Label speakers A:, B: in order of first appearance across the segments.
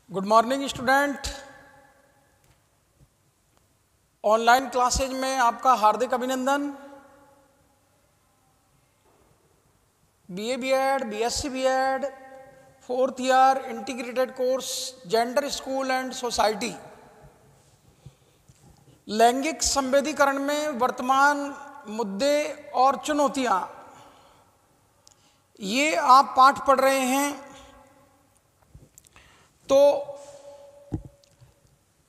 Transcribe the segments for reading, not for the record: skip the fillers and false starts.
A: Good morning student. Online classes में आपका हार्दिक अभिनंदन। BA BEd, BSc BEd, 4th year integrated course gender school and society, लैंगिक संवेदीकरण में वर्तमान मुद्दे और चुनौतियां, ये आप पाठ पढ़ रहे हैं। तो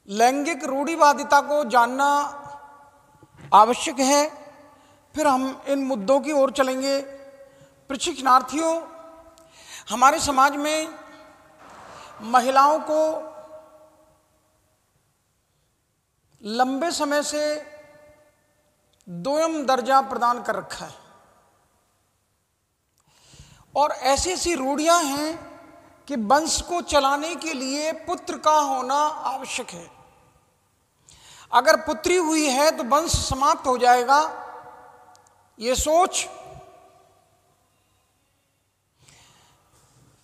A: लैंगिक रूढ़िवादिता को जानना आवश्यक है। फिर हम इन मुद्दों की ओर चलेंगे। प्रशिक्षणार्थियों, हमारे समाज में महिलाओं को लंबे समय से दोयम दर्जा प्रदान कर रखा है और ऐसी ऐसी रूढ़ियां हैं कि वंश को चलाने के लिए पुत्र का होना आवश्यक है। अगर पुत्री हुई है तो वंश समाप्त हो जाएगा। ये सोच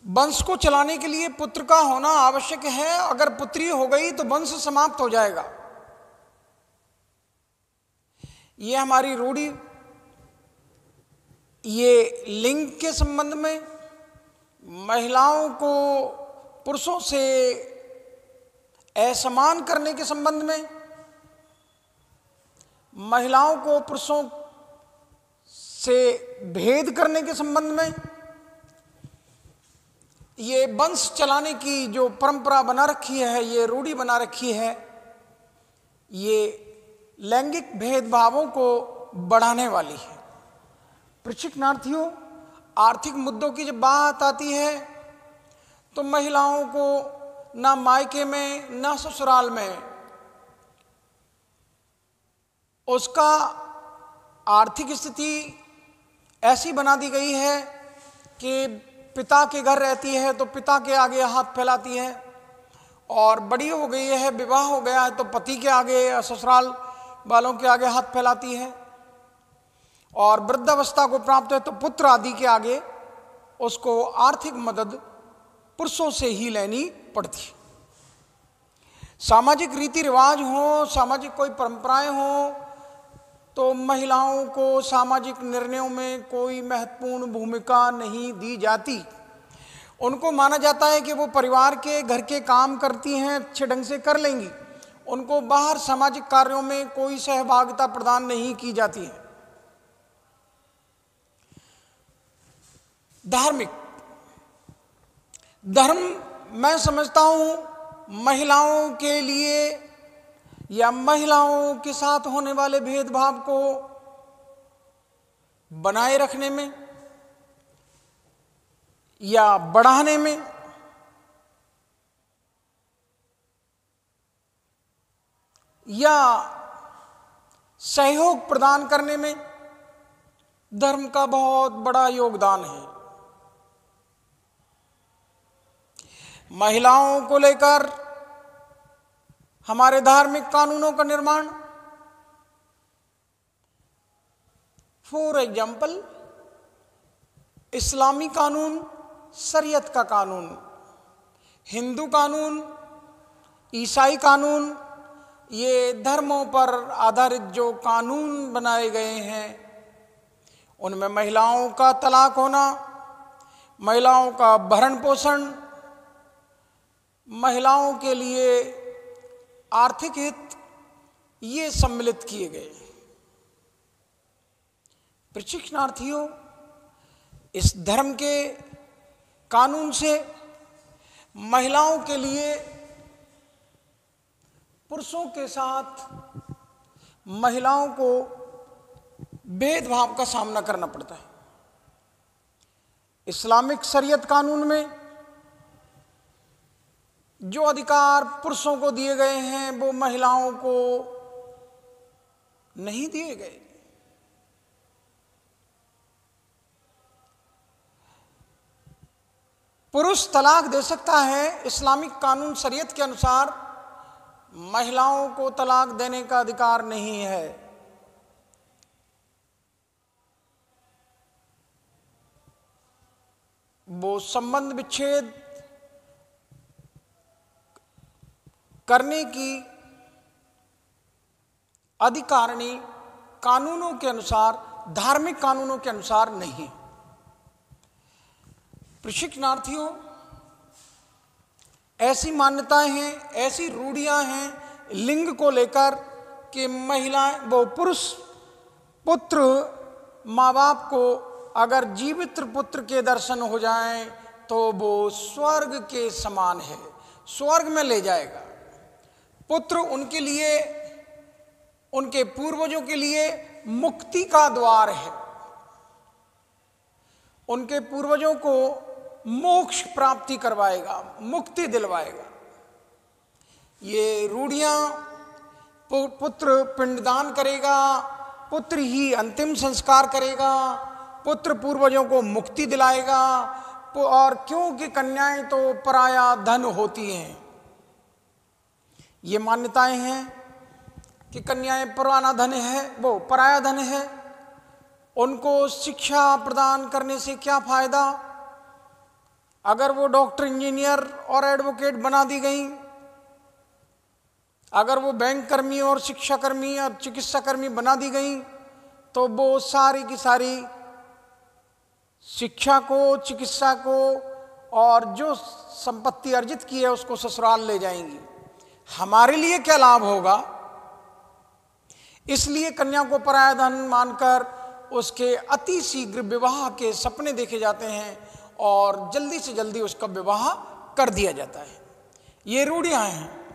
A: वंश को चलाने के लिए पुत्र का होना आवश्यक है, अगर पुत्री हो गई तो वंश समाप्त हो जाएगा। ये हमारी रूढ़ी, ये लिंग के संबंध में, महिलाओं को पुरुषों से असमान करने के संबंध में, महिलाओं को पुरुषों से भेद करने के संबंध में, ये वंश चलाने की जो परंपरा बना रखी है, ये रूढ़ी बना रखी है, ये लैंगिक भेदभावों को बढ़ाने वाली है। प्रशिक्षणार्थियों, आर्थिक मुद्दों की जब बात आती है तो महिलाओं को ना मायके में ना ससुराल में उसका आर्थिक स्थिति ऐसी बना दी गई है कि पिता के घर रहती है तो पिता के आगे हाथ फैलाती है, और बड़ी हो गई है, विवाह हो गया है तो पति के आगे या ससुराल वालों के आगे हाथ फैलाती है, और वृद्धावस्था को प्राप्त है तो पुत्र आदि के आगे उसको आर्थिक मदद पुरुषों से ही लेनी पड़ती है। सामाजिक रीति रिवाज हो, सामाजिक कोई परंपराएं हो, तो महिलाओं को सामाजिक निर्णयों में कोई महत्वपूर्ण भूमिका नहीं दी जाती। उनको माना जाता है कि वो परिवार के घर के काम करती हैं, अच्छे ढंग से कर लेंगी। उनको बाहर सामाजिक कार्यों में कोई सहभागिता प्रदान नहीं की जाती है। धार्मिक धर्म, मैं समझता हूं महिलाओं के लिए या महिलाओं के साथ होने वाले भेदभाव को बनाए रखने में या बढ़ाने में या सहयोग प्रदान करने में धर्म का बहुत बड़ा योगदान है। महिलाओं को लेकर हमारे धार्मिक कानूनों का निर्माण, फॉर एग्जाम्पल इस्लामी कानून, शरीयत का कानून, हिंदू कानून, ईसाई कानून, ये धर्मों पर आधारित जो कानून बनाए गए हैं, उनमें महिलाओं का तलाक होना, महिलाओं का भरण पोषण, महिलाओं के लिए आर्थिक हित, ये सम्मिलित किए गए। प्रशिक्षणार्थियों, इस धर्म के कानून से महिलाओं के लिए पुरुषों के साथ महिलाओं को भेदभाव का सामना करना पड़ता है। इस्लामिक शरीयत कानून में जो अधिकार पुरुषों को दिए गए हैं वो महिलाओं को नहीं दिए गए। पुरुष तलाक दे सकता है, इस्लामिक कानून शरीयत के अनुसार महिलाओं को तलाक देने का अधिकार नहीं है। वो संबंध विच्छेद करने की अधिकारिणी कानूनों के अनुसार, धार्मिक कानूनों के अनुसार नहीं। प्रशिक्षणार्थियों, ऐसी मान्यताएं हैं, ऐसी रूढ़ियां हैं लिंग को लेकर कि महिलाएं, वो पुरुष पुत्र माँ बाप को अगर जीवित पुत्र के दर्शन हो जाएं तो वो स्वर्ग के समान है, स्वर्ग में ले जाएगा। पुत्र उनके लिए, उनके पूर्वजों के लिए मुक्ति का द्वार है, उनके पूर्वजों को मोक्ष प्राप्ति करवाएगा, मुक्ति दिलवाएगा। ये रूढ़ियां, पुत्र पिंडदान करेगा, पुत्र ही अंतिम संस्कार करेगा, पुत्र पूर्वजों को मुक्ति दिलाएगा, और क्योंकि कन्याएं तो पराया धन होती हैं। ये मान्यताएं हैं कि कन्याएं पराया धन है, वो पराया धन है, उनको शिक्षा प्रदान करने से क्या फायदा। अगर वो डॉक्टर, इंजीनियर और एडवोकेट बना दी गई, अगर वो बैंक कर्मी और शिक्षा कर्मी और चिकित्सा कर्मी बना दी गई, तो वो सारी की सारी शिक्षा को, चिकित्सा को और जो संपत्ति अर्जित की है उसको ससुराल ले जाएंगी। हमारे लिए क्या लाभ होगा। इसलिए कन्या को पराया धन मानकर उसके अति शीघ्र विवाह के सपने देखे जाते हैं और जल्दी से जल्दी उसका विवाह कर दिया जाता है। ये रूढ़ियां हैं।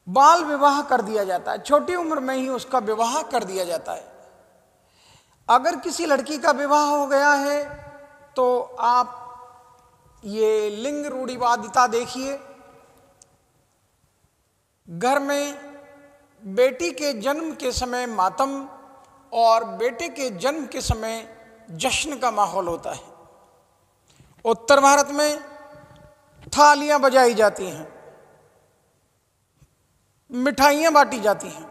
A: बाल विवाह कर दिया जाता है, छोटी उम्र में ही उसका विवाह कर दिया जाता है। अगर किसी लड़की का विवाह हो गया है तो आप ये लिंग रूढ़िवादिता देखिए। घर में बेटी के जन्म के समय मातम और बेटे के जन्म के समय जश्न का माहौल होता है। उत्तर भारत में थालियां बजाई जाती हैं, मिठाइयां बांटी जाती हैं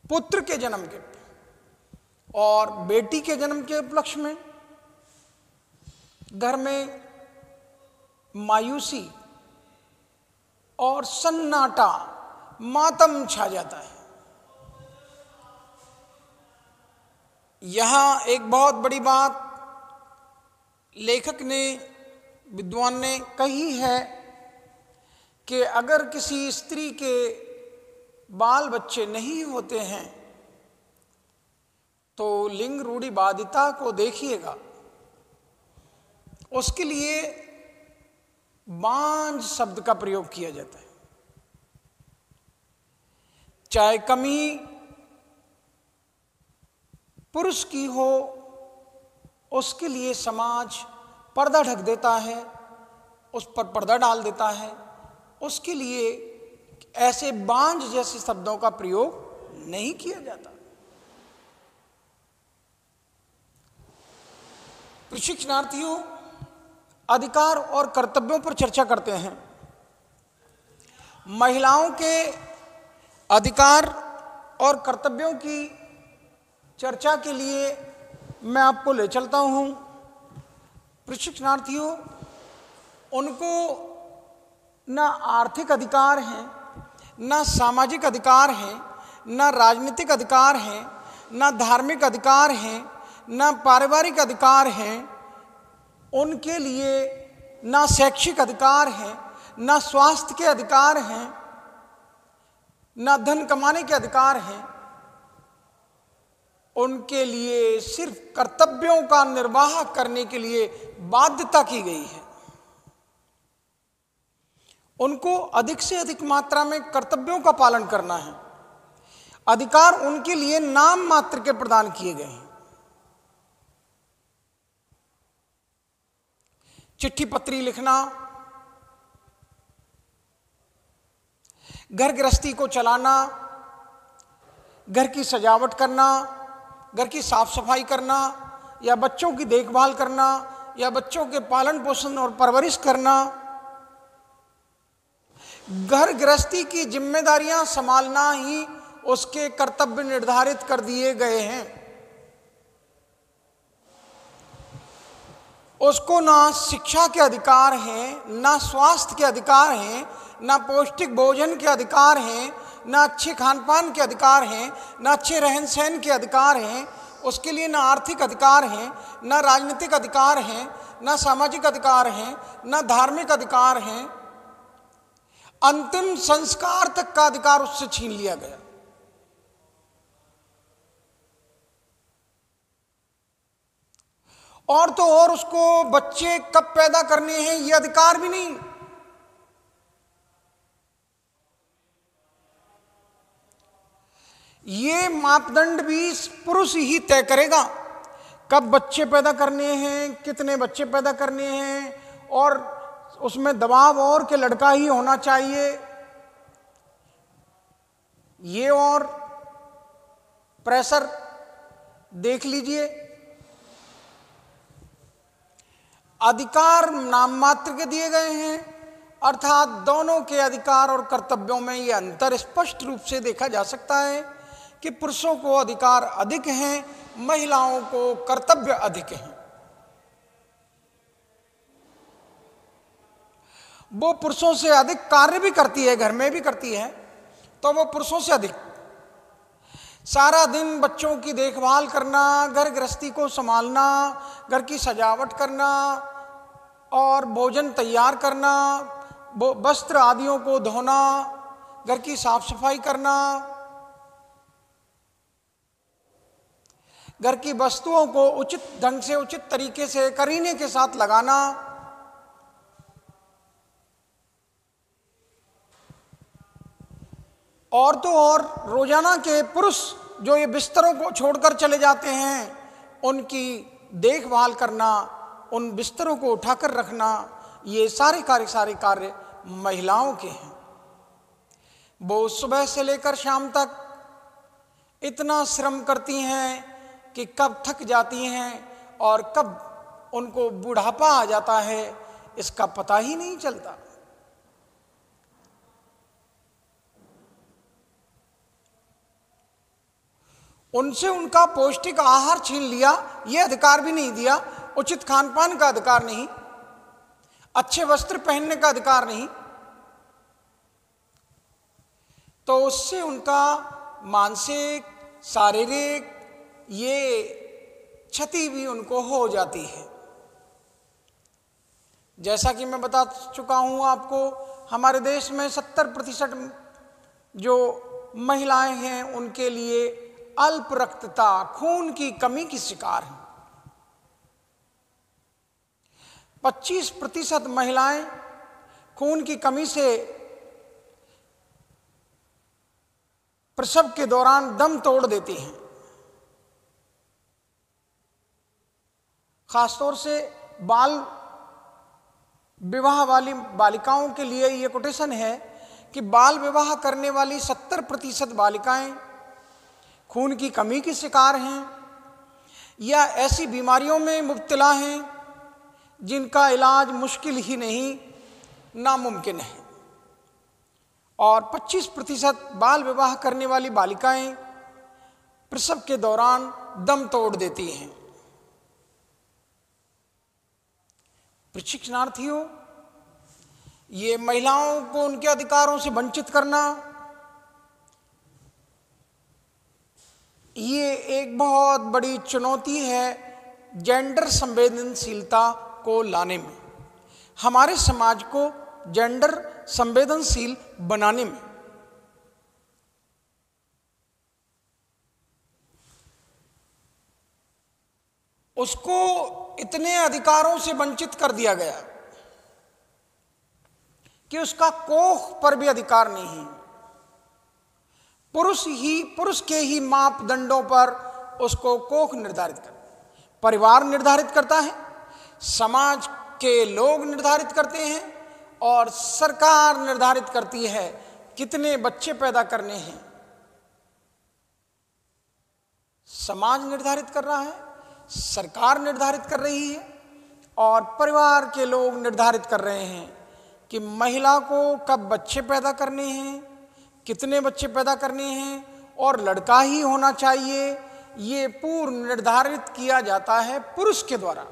A: पुत्र के जन्म के, और बेटी के जन्म के उपलक्ष्य में घर में मायूसी और सन्नाटा, मातम छा जाता है। यहां एक बहुत बड़ी बात लेखक ने, विद्वान ने कही है कि अगर किसी स्त्री के बाल बच्चे नहीं होते हैं तो लिंग रूढ़िवादिता को देखिएगा, उसके लिए बांझ शब्द का प्रयोग किया जाता है। चाहे कमी पुरुष की हो, उसके लिए समाज पर्दा ढक देता है, उस पर पर्दा डाल देता है। उसके लिए ऐसे बांझ जैसे शब्दों का प्रयोग नहीं किया जाता। प्रशिक्षणार्थियों, अधिकार और कर्तव्यों पर चर्चा करते हैं। महिलाओं के अधिकार और कर्तव्यों की चर्चा के लिए मैं आपको ले चलता हूं। प्रशिक्षणार्थियों, उनको ना आर्थिक अधिकार हैं, ना सामाजिक अधिकार हैं, ना राजनीतिक अधिकार हैं, ना धार्मिक अधिकार हैं, ना पारिवारिक अधिकार हैं। उनके लिए ना शैक्षिक अधिकार हैं, ना स्वास्थ्य के अधिकार हैं, ना धन कमाने के अधिकार हैं। उनके लिए सिर्फ कर्तव्यों का निर्वाह करने के लिए बाध्यता की गई है। उनको अधिक से अधिक मात्रा में कर्तव्यों का पालन करना है। अधिकार उनके लिए नाम मात्र के प्रदान किए गए हैं। चिट्ठी पत्री लिखना, घर गृहस्थी को चलाना, घर की सजावट करना, घर की साफ सफाई करना, या बच्चों की देखभाल करना, या बच्चों के पालन पोषण और परवरिश करना, घर गृहस्थी की जिम्मेदारियां संभालना ही उसके कर्तव्य निर्धारित कर दिए गए हैं। उसको ना शिक्षा के अधिकार हैं, ना स्वास्थ्य के अधिकार हैं, ना पौष्टिक भोजन के अधिकार हैं, ना अच्छे खान पान के अधिकार हैं, ना अच्छे रहन सहन के अधिकार हैं, उसके लिए ना आर्थिक अधिकार हैं, ना राजनीतिक अधिकार हैं, ना सामाजिक अधिकार हैं, ना धार्मिक अधिकार हैं। अंतिम संस्कार तक का अधिकार उससे छीन लिया गया। और तो और उसको बच्चे कब पैदा करने हैं ये अधिकार भी नहीं। ये मापदंड भी पुरुष ही तय करेगा, कब बच्चे पैदा करने हैं, कितने बच्चे पैदा करने हैं, और उसमें दबाव और कि लड़का ही होना चाहिए ये, और प्रेशर देख लीजिए। अधिकार नाम मात्र के दिए गए हैं, अर्थात दोनों के अधिकार और कर्तव्यों में यह अंतर स्पष्ट रूप से देखा जा सकता है कि पुरुषों को अधिकार अधिक हैं, महिलाओं को कर्तव्य अधिक हैं। वो पुरुषों से अधिक कार्य भी करती है, घर में भी करती है, तो वो पुरुषों से अधिक सारा दिन बच्चों की देखभाल करना, घर गृहस्थी को संभालना, घर की सजावट करना और भोजन तैयार करना, वस्त्र आदियों को धोना, घर की साफ सफाई करना, घर की वस्तुओं को उचित ढंग से, उचित तरीके से करीने के साथ लगाना, और तो और रोजाना के पुरुष जो ये बिस्तरों को छोड़कर चले जाते हैं उनकी देखभाल करना, उन बिस्तरों को उठाकर रखना, ये सारे कार्य महिलाओं के हैं। वो सुबह से लेकर शाम तक इतना श्रम करती हैं कि कब थक जाती हैं और कब उनको बुढ़ापा आ जाता है इसका पता ही नहीं चलता। उनसे उनका पौष्टिक आहार छीन लिया, ये अधिकार भी नहीं दिया, उचित खान पान का अधिकार नहीं, अच्छे वस्त्र पहनने का अधिकार नहीं, तो उससे उनका मानसिक, शारीरिक ये क्षति भी उनको हो जाती है। जैसा कि मैं बता चुका हूं आपको, हमारे देश में 70% जो महिलाएं हैं उनके लिए अल्प रक्तता, खून की कमी की शिकार हैं। 25% महिलाएं खून की कमी से प्रसव के दौरान दम तोड़ देती हैं। खासतौर से बाल विवाह वाली बालिकाओं के लिए यह कोटेशन है कि बाल विवाह करने वाली 70% बालिकाएं खून की कमी की शिकार हैं या ऐसी बीमारियों में मुब्तला हैं जिनका इलाज मुश्किल ही नहीं, नामुमकिन है। और 25% बाल विवाह करने वाली बालिकाएं प्रसव के दौरान दम तोड़ देती हैं। प्रशिक्षणार्थियों, ये महिलाओं को उनके अधिकारों से वंचित करना, ये एक बहुत बड़ी चुनौती है जेंडर संवेदनशीलता को लाने में, हमारे समाज को जेंडर संवेदनशील बनाने में। उसको इतने अधिकारों से वंचित कर दिया गया कि उसका कोख पर भी अधिकार नहीं है। पुरुष के ही मापदंडों पर उसको कोख निर्धारित कर, परिवार निर्धारित करता है, समाज के लोग निर्धारित करते हैं और सरकार निर्धारित करती है कितने बच्चे पैदा करने हैं। समाज निर्धारित कर रहा है, सरकार निर्धारित कर रही है और परिवार के लोग निर्धारित कर रहे हैं कि महिला को कब बच्चे पैदा करने हैं, कितने बच्चे पैदा करने हैं और लड़का ही होना चाहिए। ये पूर्व निर्धारित किया जाता है पुरुष के द्वारा।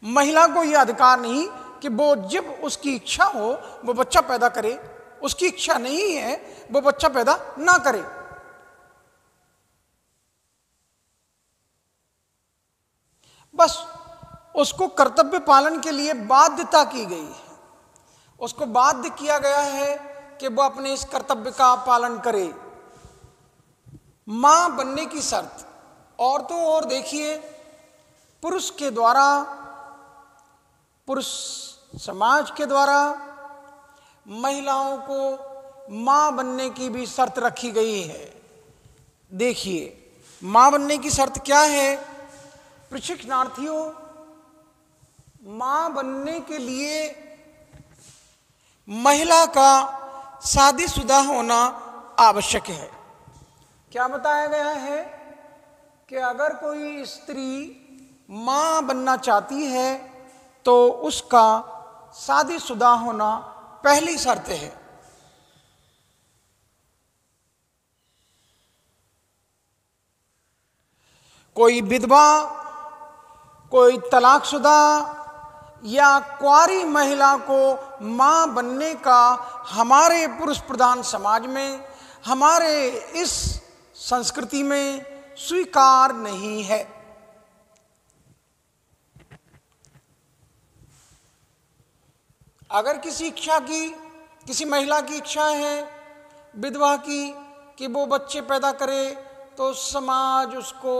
A: महिला को यह अधिकार नहीं कि वो जब उसकी इच्छा हो वो बच्चा पैदा करे, उसकी इच्छा नहीं है वो बच्चा पैदा ना करे। बस उसको कर्तव्य पालन के लिए बाध्यता की गई है, उसको बाध्य किया गया है कि वह अपने इस कर्तव्य का पालन करे। मां बनने की शर्त, और तो और देखिए, पुरुष के द्वारा, पुरुष समाज के द्वारा महिलाओं को मां बनने की भी शर्त रखी गई है। देखिए मां बनने की शर्त क्या है। प्रशिक्षणार्थियों, मां बनने के लिए महिला का शादीशुदा होना आवश्यक है। क्या बताया गया है कि अगर कोई स्त्री मां बनना चाहती है तो उसका शादीशुदा होना पहली शर्त है। कोई विधवा, कोई तलाकशुदा या कुंवारी महिला को मां बनने का हमारे पुरुष प्रधान समाज में, हमारे इस संस्कृति में स्वीकार नहीं है। अगर किसी महिला की इच्छा है विधवा की कि वो बच्चे पैदा करे, तो समाज उसको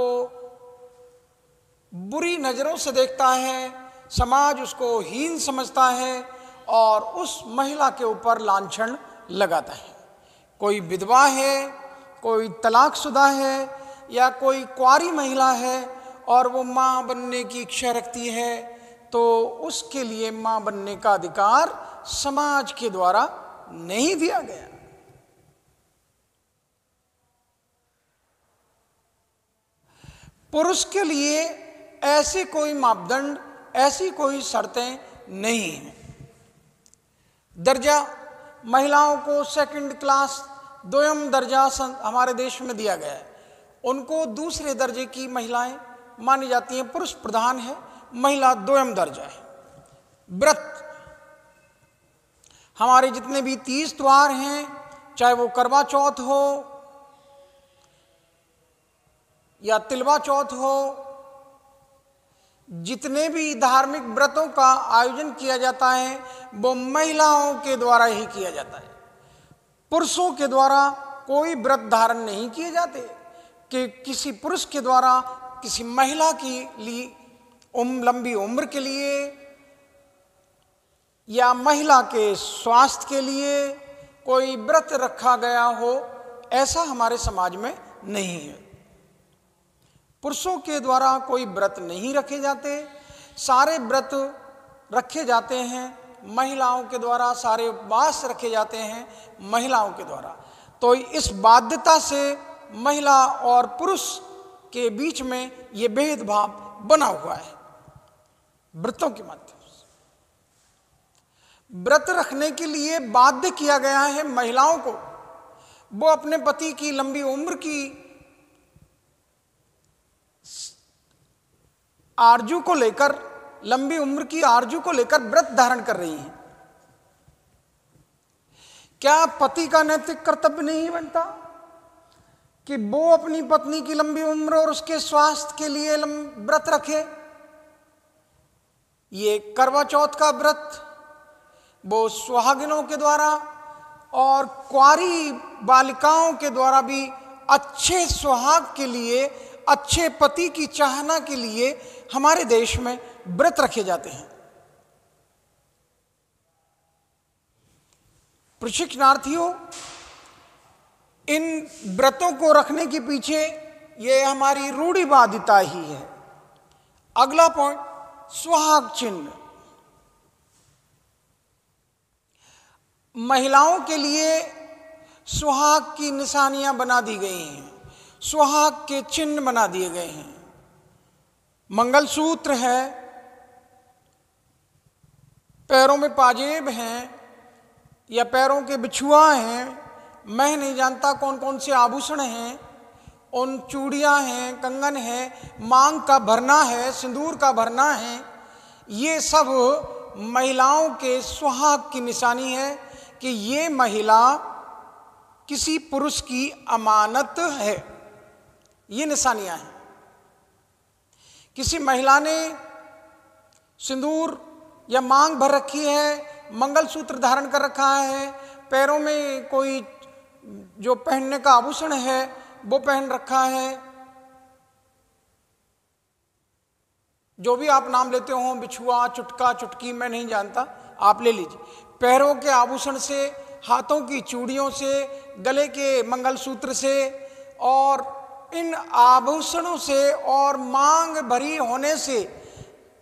A: बुरी नजरों से देखता है, समाज उसको हीन समझता है और उस महिला के ऊपर लांछन लगाता है। कोई विधवा है, कोई तलाकशुदा है या कोई कुंवारी महिला है और वो मां बनने की इच्छा रखती है, तो उसके लिए मां बनने का अधिकार समाज के द्वारा नहीं दिया गया। पुरुष के लिए ऐसे कोई मापदंड, ऐसी कोई शर्तें नहीं हैं। दर्जा महिलाओं को सेकंड क्लास, द्वयम दर्जा हमारे देश में दिया गया है। उनको दूसरे दर्जे की महिलाएं मानी जाती हैं। पुरुष प्रधान है, महिला द्वयम दर्जा है। व्रत, हमारे जितने भी 30 त्योहार हैं, चाहे वो करवा चौथ हो या तिलवा चौथ हो, जितने भी धार्मिक व्रतों का आयोजन किया जाता है वो महिलाओं के द्वारा ही किया जाता है। पुरुषों के द्वारा कोई व्रत धारण नहीं किए जाते कि किसी पुरुष के द्वारा किसी महिला की लिए लंबी उम्र के लिए या महिला के स्वास्थ्य के लिए कोई व्रत रखा गया हो, ऐसा हमारे समाज में नहीं है। पुरुषों के द्वारा कोई व्रत नहीं रखे जाते, सारे व्रत रखे जाते हैं महिलाओं के द्वारा, सारे उपवास रखे जाते हैं महिलाओं के द्वारा। तो इस बाध्यता से महिला और पुरुष के बीच में ये भेदभाव बना हुआ है व्रतों के माध्यम से। व्रत रखने के लिए बाध्य किया गया है महिलाओं को। वो अपने पति की लंबी उम्र की आरजू को लेकर, लंबी उम्र की आरजू को लेकर व्रत धारण कर रही हैं। क्या पति का नैतिक कर्तव्य नहीं बनता कि वो अपनी पत्नी की लंबी उम्र और उसके स्वास्थ्य के लिए व्रत रखे? ये करवा चौथ का व्रत वो सुहागिनों के द्वारा और कुंवारी बालिकाओं के द्वारा भी अच्छे सुहाग के लिए, अच्छे पति की चाहना के लिए हमारे देश में व्रत रखे जाते हैं। प्रशिक्षणार्थियों, इन व्रतों को रखने के पीछे ये हमारी रूढ़िवादिता ही है। अगला पॉइंट, सुहाग चिन्ह। महिलाओं के लिए सुहाग की निशानियां बना दी गई हैं, सुहाग के चिन्ह बना दिए गए हैं। मंगलसूत्र है, पैरों में पाजेब हैं या पैरों के बिछुआ हैं, मैं नहीं जानता कौन कौन से आभूषण हैं, उन चूड़ियां हैं, कंगन है, मांग का भरना है, सिंदूर का भरना है। ये सब महिलाओं के सुहाग की निशानी है कि ये महिला किसी पुरुष की अमानत है। ये निशानियां हैं। किसी महिला ने सिंदूर या मांग भर रखी है, मंगलसूत्र धारण कर रखा है, पैरों में कोई जो पहनने का आभूषण है वो पहन रखा है, जो भी आप नाम लेते हो, बिछुआ, चुटका, चुटकी, मैं नहीं जानता, आप ले लीजिए। पैरों के आभूषण से, हाथों की चूड़ियों से, गले के मंगलसूत्र से और इन आभूषणों से और मांग भरी होने से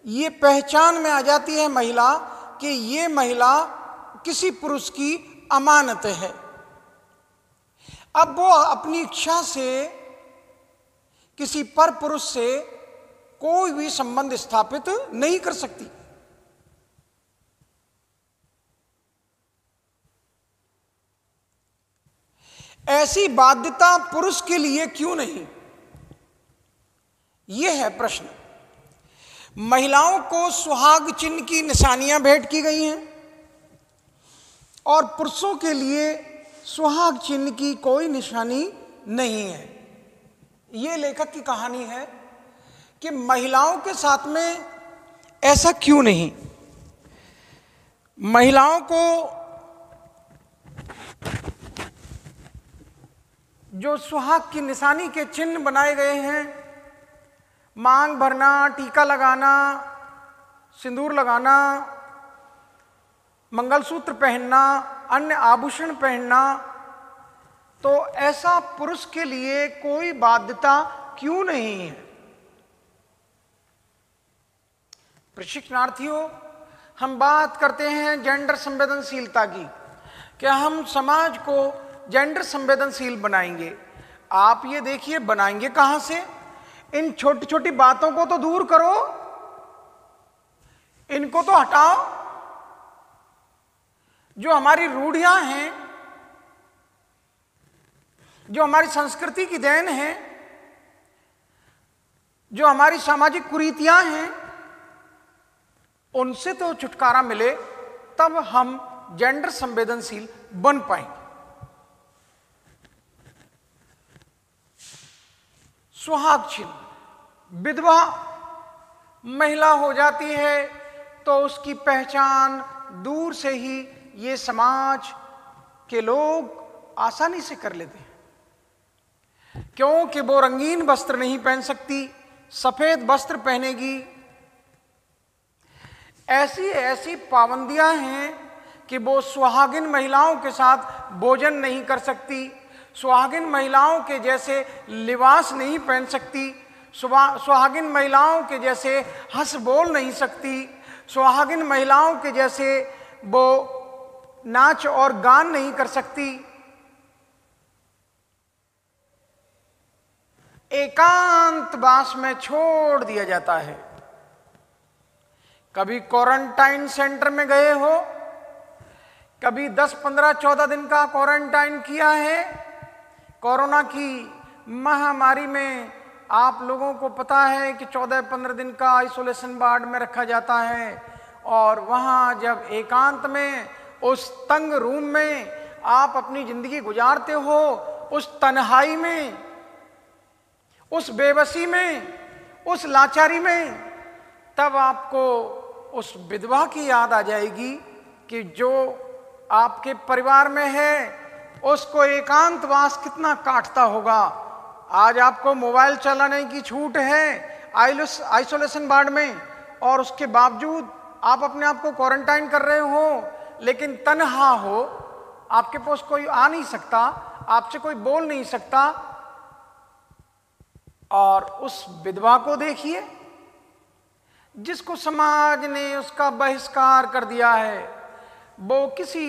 A: ये पहचान में आ जाती है महिला कि ये महिला किसी पुरुष की अमानत है। अब वो अपनी इच्छा से किसी पर पुरुष से कोई भी संबंध स्थापित नहीं कर सकती। ऐसी बाध्यता पुरुष के लिए क्यों नहीं, यह है प्रश्न। महिलाओं को सुहाग चिन्ह की निशानियां भेंट की गई हैं और पुरुषों के लिए सुहाग चिन्ह की कोई निशानी नहीं है। यह लेखक की कहानी है कि महिलाओं के साथ में ऐसा क्यों नहीं। महिलाओं को जो सुहाग की निशानी के चिन्ह बनाए गए हैं, मांग भरना, टीका लगाना, सिंदूर लगाना, मंगलसूत्र पहनना, अन्य आभूषण पहनना, तो ऐसा पुरुष के लिए कोई बाध्यता क्यों नहीं है। प्रशिक्षणार्थियों, हम बात करते हैं जेंडर संवेदनशीलता की, क्या हम समाज को जेंडर संवेदनशील बनाएंगे। आप ये देखिए, बनाएंगे कहां से। इन छोटी छोटी बातों को तो दूर करो, इनको तो हटाओ। जो हमारी रूढ़ियां हैं, जो हमारी संस्कृति की देन है, जो हमारी सामाजिक कुरीतियां हैं, उनसे तो छुटकारा मिले, तब हम जेंडर संवेदनशील बन पाएंगे। सुहाग चिन्ह, विधवा महिला हो जाती है तो उसकी पहचान दूर से ही ये समाज के लोग आसानी से कर लेते हैं, क्योंकि वो रंगीन वस्त्र नहीं पहन सकती, सफेद वस्त्र पहनेगी। ऐसी ऐसी पाबंदियां हैं कि वो सुहागिन महिलाओं के साथ भोजन नहीं कर सकती, सुहागिन महिलाओं के जैसे लिबास नहीं पहन सकती, सुहागिन महिलाओं के जैसे हंस बोल नहीं सकती, सुहागिन महिलाओं के जैसे वो नाच और गान नहीं कर सकती। एकांतवास में छोड़ दिया जाता है। कभी क्वारंटाइन सेंटर में गए हो, कभी 10, 15, 14 दिन का क्वारंटाइन किया है। कोरोना की महामारी में आप लोगों को पता है कि 14-15 दिन का आइसोलेशन वार्ड में रखा जाता है और वहाँ जब एकांत में उस तंग रूम में आप अपनी जिंदगी गुजारते हो, उस तन्हाई में, उस बेबसी में, उस लाचारी में, तब आपको उस विधवा की याद आ जाएगी कि जो आपके परिवार में है उसको एकांतवास कितना काटता होगा। आज आपको मोबाइल चलाने की छूट है आइसोलेशन वार्ड में और उसके बावजूद आप अपने आप को क्वारंटाइन कर रहे हो, लेकिन तन्हा हो, आपके पास कोई आ नहीं सकता, आपसे कोई बोल नहीं सकता। और उस विधवा को देखिए जिसको समाज ने उसका बहिष्कार कर दिया है, वो किसी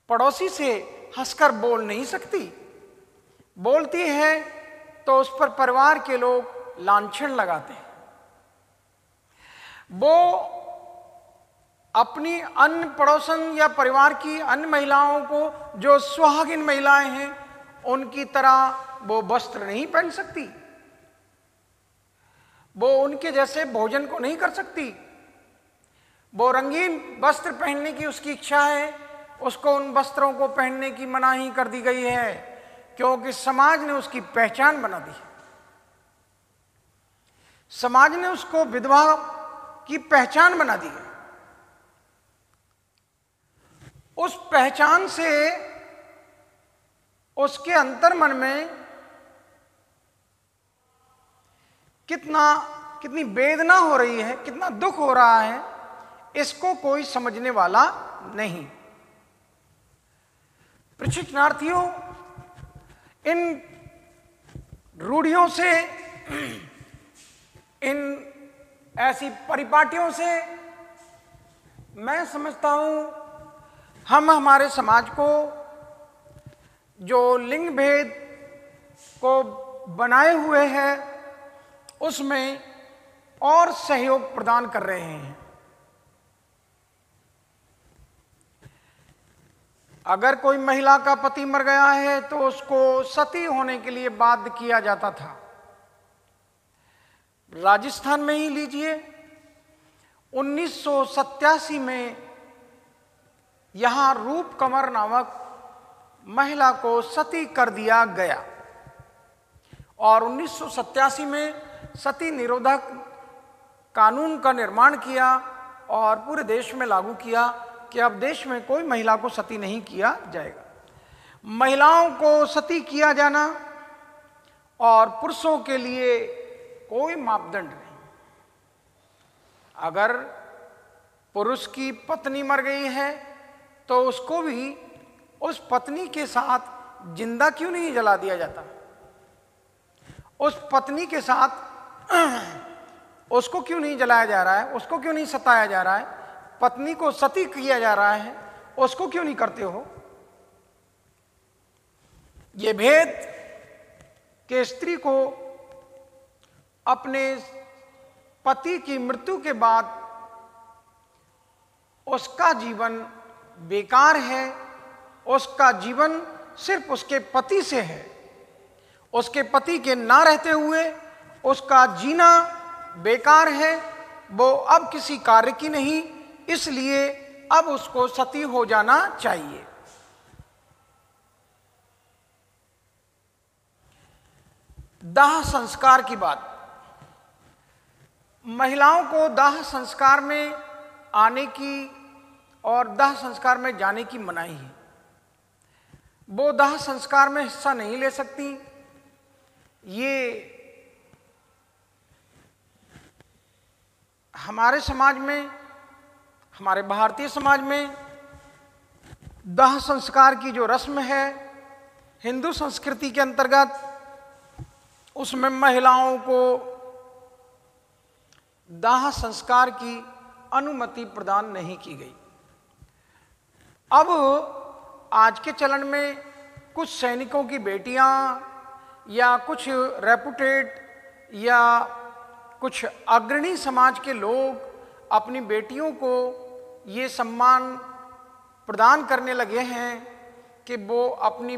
A: पड़ोसी से हंसकर बोल नहीं सकती, बोलती है तो उस पर परिवार के लोग लांछन लगाते हैं। वो अपनी अन्य पड़ोसन या परिवार की अन्य महिलाओं को, जो सुहागिन महिलाएं हैं, उनकी तरह वो वस्त्र नहीं पहन सकती। वो उनके जैसे भोजन को नहीं कर सकती। वो रंगीन वस्त्र पहनने की उसकी इच्छा है, उसको उन वस्त्रों को पहनने की मनाही कर दी गई है, क्योंकि समाज ने उसकी पहचान बना दी। समाज ने उसको विधवा की पहचान बना दी है। उस पहचान से उसके अंतर्मन में कितनी वेदना हो रही है, कितना दुख हो रहा है, इसको कोई समझने वाला नहीं। प्रशिक्षणार्थियों, इन रूढ़ियों से, इन ऐसी परिपाटियों से मैं समझता हूं हम हमारे समाज को जो लिंग भेद को बनाए हुए हैं उसमें और सहयोग प्रदान कर रहे हैं। अगर कोई महिला का पति मर गया है तो उसको सती होने के लिए बाध्य किया जाता था। राजस्थान में ही लीजिए, 1987 में यहां रूप कंवर नामक महिला को सती कर दिया गया और 1987 में सती निरोधक कानून का निर्माण किया और पूरे देश में लागू किया कि अब देश में कोई महिला को सती नहीं किया जाएगा। महिलाओं को सती किया जाना और पुरुषों के लिए कोई मापदंड नहीं। अगर पुरुष की पत्नी मर गई है तो उसको भी उस पत्नी के साथ जिंदा क्यों नहीं जला दिया जाता? उस पत्नी के साथ उसको क्यों नहीं जलाया जा रहा है? उसको क्यों नहीं सताया जा रहा है? पत्नी को सती किया जा रहा है, उसको क्यों नहीं करते हो? ये भेद कि स्त्री को अपने पति की मृत्यु के बाद उसका जीवन बेकार है, उसका जीवन सिर्फ उसके पति से है, उसके पति के ना रहते हुए उसका जीना बेकार है, वो अब किसी कार्य की नहीं, इसलिए अब उसको सती हो जाना चाहिए। दाह संस्कार की बात, महिलाओं को दाह संस्कार में आने की और दाह संस्कार में जाने की मनाही है। वो दाह संस्कार में हिस्सा नहीं ले सकती। ये हमारे समाज में, हमारे भारतीय समाज में दाह संस्कार की जो रस्म है हिंदू संस्कृति के अंतर्गत, उसमें महिलाओं को दाह संस्कार की अनुमति प्रदान नहीं की गई। अब आज के चलन में कुछ सैनिकों की बेटियां या कुछ रेपुटेड या कुछ अग्रणी समाज के लोग अपनी बेटियों को ये सम्मान प्रदान करने लगे हैं कि वो अपनी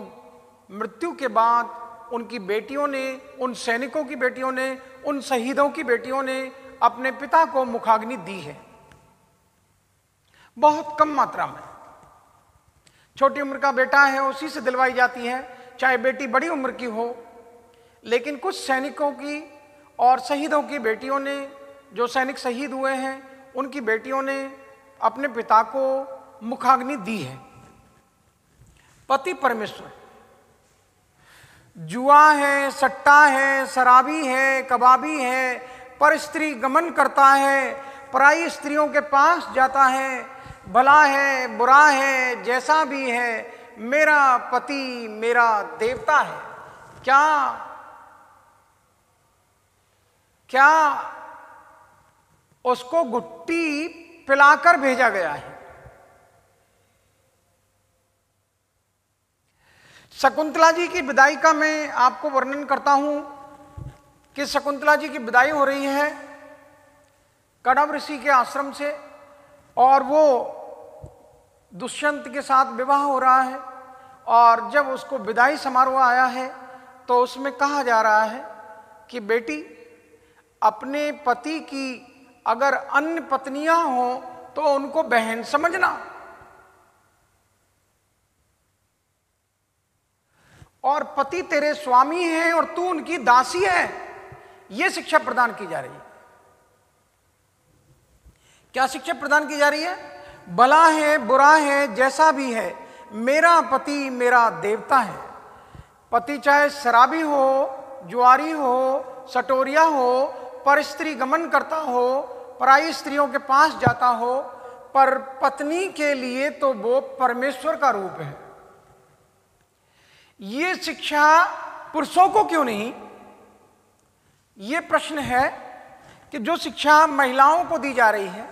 A: मृत्यु के बाद उनकी बेटियों ने, उन सैनिकों की बेटियों ने, उन शहीदों की बेटियों ने अपने पिता को मुखाग्नि दी है। बहुत कम मात्रा में छोटी उम्र का बेटा है उसी से दिलवाई जाती है, चाहे बेटी बड़ी उम्र की हो। लेकिन कुछ सैनिकों की और शहीदों की बेटियों ने, जो सैनिक शहीद हुए हैं, उनकी बेटियों ने अपने पिता को मुखाग्नि दी है। पति परमेश्वर जुआ है, सट्टा है, शराबी है, कबाबी है, पर स्त्री गमन करता है, पराई स्त्रियों के पास जाता है, भला है बुरा है जैसा भी है, मेरा पति मेरा देवता है। क्या उसको गुट्टी पिलाकर भेजा गया है? शकुंतला जी की विदाई का मैं आपको वर्णन करता हूं कि शकुंतला जी की विदाई हो रही है कण्व ऋषि के आश्रम से और वो दुष्यंत के साथ विवाह हो रहा है। और जब उसको विदाई समारोह आया है तो उसमें कहा जा रहा है कि बेटी, अपने पति की अगर अन्य पत्नियां हों तो उनको बहन समझना, और पति तेरे स्वामी हैं और तू उनकी दासी है, यह शिक्षा प्रदान की जा रही है। क्या शिक्षा प्रदान की जा रही है? भला है बुरा है जैसा भी है, मेरा पति मेरा देवता है। पति चाहे शराबी हो, जुआरी हो, सटोरिया हो, पर स्त्री गमन करता हो, पराई स्त्रियों के पास जाता हो, पर पत्नी के लिए तो वो परमेश्वर का रूप है। ये शिक्षा पुरुषों को क्यों नहीं? ये प्रश्न है कि जो शिक्षा महिलाओं को दी जा रही है,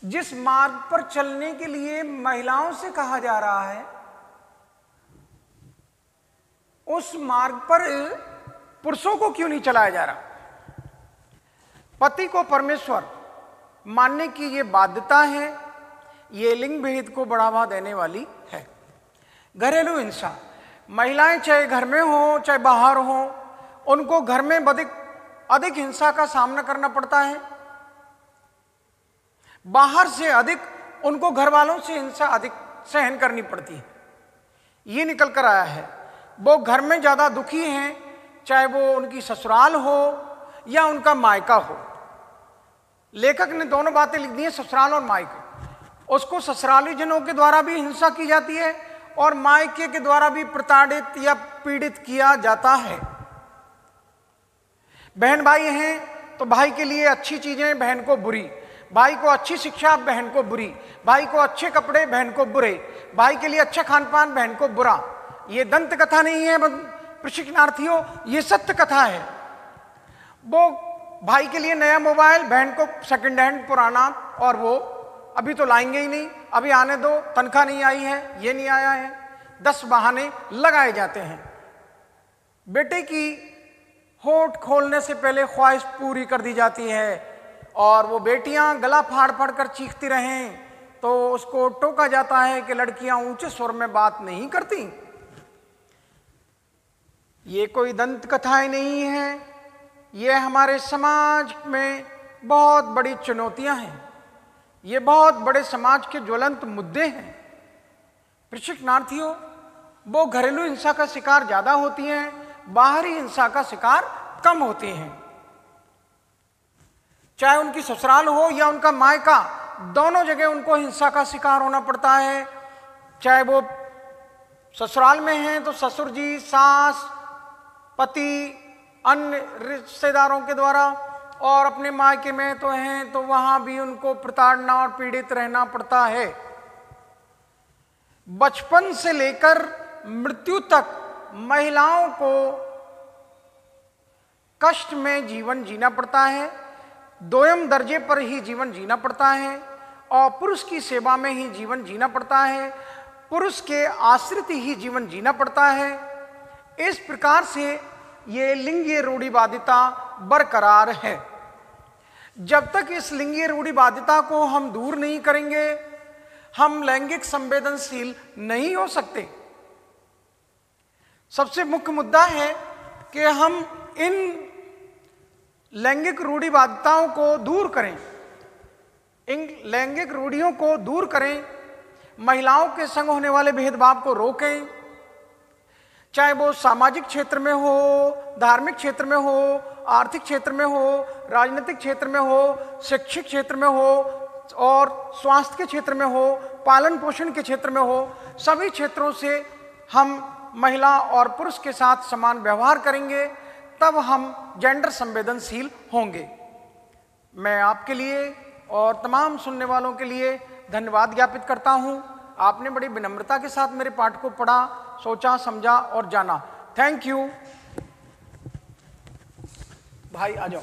A: जिस मार्ग पर चलने के लिए महिलाओं से कहा जा रहा है, उस मार्ग पर पुरुषों को क्यों नहीं चलाया जा रहा? पति को परमेश्वर मानने की ये बाध्यता है, ये लिंग भेद को बढ़ावा देने वाली है। घरेलू हिंसा, महिलाएं चाहे घर में हो चाहे बाहर हो, उनको घर में अधिक हिंसा का सामना करना पड़ता है। बाहर से अधिक उनको घर वालों से हिंसा अधिक सहन करनी पड़ती है। ये निकल कर आया है। वो घर में ज्यादा दुखी हैं, चाहे वो उनकी ससुराल हो या उनका मायका हो। लेखक ने दोनों बातें लिख दी हैं, ससुराल और मायके। उसको ससुराली जनों के द्वारा भी हिंसा की जाती है और मायके के द्वारा भी प्रताड़ित या पीड़ित किया जाता है। बहन भाई हैं तो भाई के लिए अच्छी चीजें बहन को बुरी, भाई को अच्छी शिक्षा बहन को बुरी, भाई को अच्छे कपड़े बहन को बुरे, भाई के लिए अच्छा खान पान बहन को बुरा। ये दंत कथा नहीं है प्रशिक्षणार्थियों, ये सत्य कथा है। वो भाई के लिए नया मोबाइल, बहन को सेकंड हैंड पुराना, और वो अभी तो लाएंगे ही नहीं, अभी आने दो, तनख्वाह नहीं आई है, ये नहीं आया है, 10 बहाने लगाए जाते हैं। बेटे की होठ खोलने से पहले ख्वाहिश पूरी कर दी जाती है, और वो बेटियां गला फाड़ फाड़ कर चीखती रहें तो उसको टोका जाता है कि लड़कियां ऊंचे स्वर में बात नहीं करती। ये कोई दंत कथाएं नहीं है, ये हमारे समाज में बहुत बड़ी चुनौतियां हैं, ये बहुत बड़े समाज के ज्वलंत मुद्दे हैं। प्रशिक्षणार्थियों, वो घरेलू हिंसा का शिकार ज्यादा होती हैं, बाहरी हिंसा का शिकार कम होते हैं। चाहे उनकी ससुराल हो या उनका मायका, दोनों जगह उनको हिंसा का शिकार होना पड़ता है। चाहे वो ससुराल में हैं तो ससुर जी, सास, पति, अन्य रिश्तेदारों के द्वारा, और अपने मायके में तो हैं तो वहां भी उनको प्रताड़ना और पीड़ित रहना पड़ता है। बचपन से लेकर मृत्यु तक महिलाओं को कष्ट में जीवन जीना पड़ता है, दोयम दर्जे पर ही जीवन जीना पड़ता है, और पुरुष की सेवा में ही जीवन जीना पड़ता है, पुरुष के आश्रित ही जीवन जीना पड़ता है। इस प्रकार से ये लिंगीय रूढ़िवादिता बरकरार है। जब तक इस लिंगीय रूढ़िवादिता को हम दूर नहीं करेंगे, हम लैंगिक संवेदनशील नहीं हो सकते। सबसे मुख्य मुद्दा है कि हम इन लैंगिक रूढ़िवादिताओं को दूर करें, इन लैंगिक रूढ़ियों को दूर करें, महिलाओं के संग होने वाले भेदभाव को रोकें, चाहे वो सामाजिक क्षेत्र में हो, धार्मिक क्षेत्र में हो, आर्थिक क्षेत्र में हो, राजनीतिक क्षेत्र में हो, शैक्षिक क्षेत्र में हो, और स्वास्थ्य के क्षेत्र में हो, पालन पोषण के क्षेत्र में हो। सभी क्षेत्रों से हम महिला और पुरुष के साथ समान व्यवहार करेंगे, तब हम जेंडर संवेदनशील होंगे। मैं आपके लिए और तमाम सुनने वालों के लिए धन्यवाद ज्ञापित करता हूं। आपने बड़ी विनम्रता के साथ मेरे पाठ को पढ़ा, सोचा, समझा और जाना। Thank you. भाई आ जाओ।